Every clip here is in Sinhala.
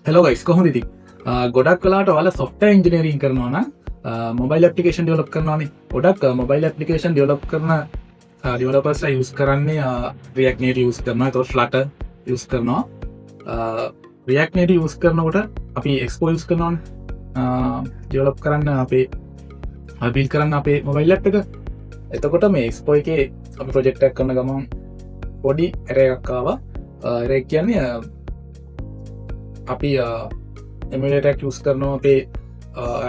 හෙලෝ ගයිස් කොහොමද ඉතින් ගොඩක් කලාට ඔයාලා software engineering කරනවා නම් mobile application develop කරනවානේ ගොඩක් mobile application develop කරන developers ලා use කරන්නේ React Native use කරනවා ඒතකොට Flutter use කරනවා React Native use කරනකොට අපි Expo use කරනවානේ develop කරන්න අපේ build කරන්න අපේ mobile app එක එතකොට මේ Expo එකේ අපි project එකක් කරන ගමන් පොඩි error එකක් ආවා error කියන්නේ අපි එමුලේටර් යූස් කරනවා අපේ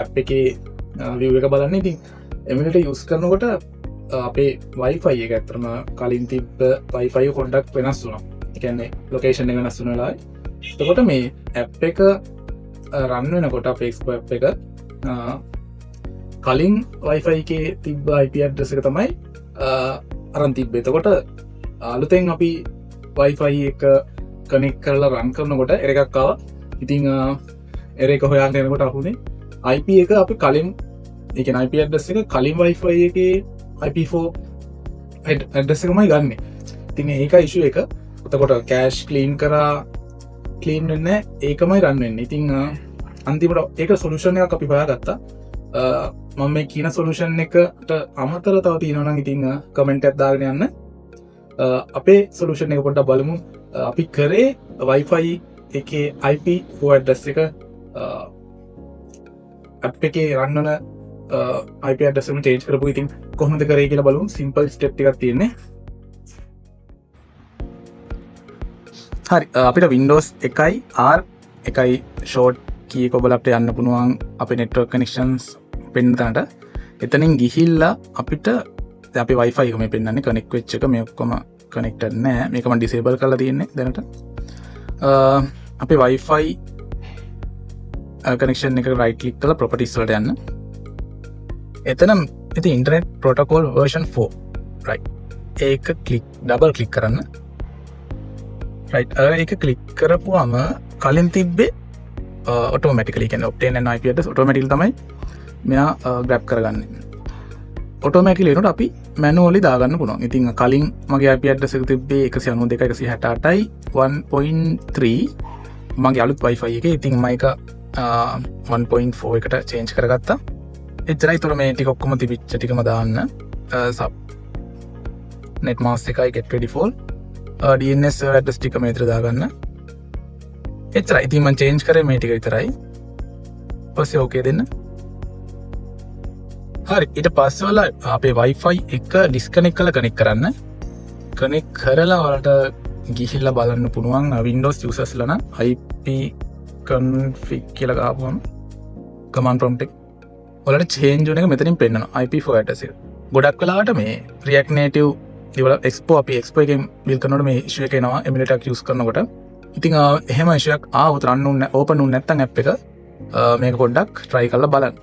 ඇප් එකේ view එක බලන්න. ඉතින් එමුලේටර් යූස් කරනකොට අපේ Wi-Fi එක ඇත්තටම කලින් තිබ්බ Wi-Fi එක පොඩ්ඩක් වෙනස් වුණා. ඒ කියන්නේ location එක වෙනස් වුණා වෙලාවයි. එතකොට මේ ඇප් එක run වෙනකොට අපේ Expo ඇප් එක කලින් Wi-Fi එකේ තිබ්බ IP address එක තමයි අරන් තිබ්බේ. එතකොට අලුතෙන් අපි Wi-Fi එක කනෙක්ට් කරලා රන් කරනකොට error එකක් ආවා. ඉතින් error එක හොයන්න යනකොට අහුනේ IP එක අපි කලින් ඒ කියන්නේ IP address එක කලින් Wi-Fi එකේ IP4 address එකමයි ගන්නෙ. ඉතින් ඒකයි issue එක. එතකොට cache clean කරා clean වෙන්නේ ඒකමයි run වෙන්නේ. ඉතින් අන්තිමට ඒක solution එකක් අපි හොයාගත්තා. මම මේ කියන solution එකට අමතරව තව තියෙනවා නම් ඉතින් comment එකක් දාගෙන යන්න. අපේ solution එක පොඩ්ඩක් බලමු. අපි කරේ Wi-Fi එකේ IP4 address එක app එකේ run වන IP address එක change කරපුවා. ඉතින් කොහොමද කරේ කියලා බලමු. simple step ටිකක් තියෙන්නේ. හරි අපිට Windows 1යි R 1යි short key එක ඔබලා අපිට යන්න පුළුවන් අපේ network connections පෙන්න තැනට. එතනින් ගිහිල්ලා අපිට අපි Wi-Fi එක මේ පෙන්නන්නේ connect වෙච්ච එක මේ ඔක්කොම connected නෑ. මේක මම disable කරලා තියෙන්නේ දැනට. අපේ Wi-Fi connection එක right click කරලා properties වලට යන්න. එතන ඉතින් internet protocol version 4 right. ඒක double click කරන්න. right ඒක click කරපුවම කලින් තිබ්බේ automatically කියන්නේ obtain an IP address automatically තමයි මෙයා grab කරගන්නේ. automatically එනකොට අපි manually දාගන්න පුළුවන්. ඉතින් කලින් මගේ IP address එක තිබ්බේ 192.168.1.3 මගේ අලුත් Wi-Fi එකේ. ඉතින් මම ඒක 1.4 එකට change කරගත්තා. එච්චරයි. ඒතර මේ ටික ඔක්කොම තිබිච්ච ටිකම දාන්න. sub net mask එකයි get ready for DNS address ටික මේ විතර දාගන්න. එච්චරයි. ඉතින් මම change කරේ මේ ටික විතරයි. ඊපස්සේ okay දෙන්න. හරි ඊට පස්සේ වල අපේ Wi-Fi එක disconnect කරලා connect කරන්න. connect කරලා වලට ගිහිල්ලා බලන්න පුළුවන් Windows users ලා නම් IP config කියලා ගහපුවම command prompt එක වලට change වෙන එක මෙතනින් පෙන්නනවා IP4 address එක. ගොඩක් වෙලාවට මේ React Native develop Expo අපි Expo එකෙන් build කරනකොට මේ issue එක එනවා emulator use කරනකොට. ඉතින් එහෙම issue එකක් ආවොත් run open වුනේ නැත්නම් app එක මේක පොඩ්ඩක් try කරලා බලන්න.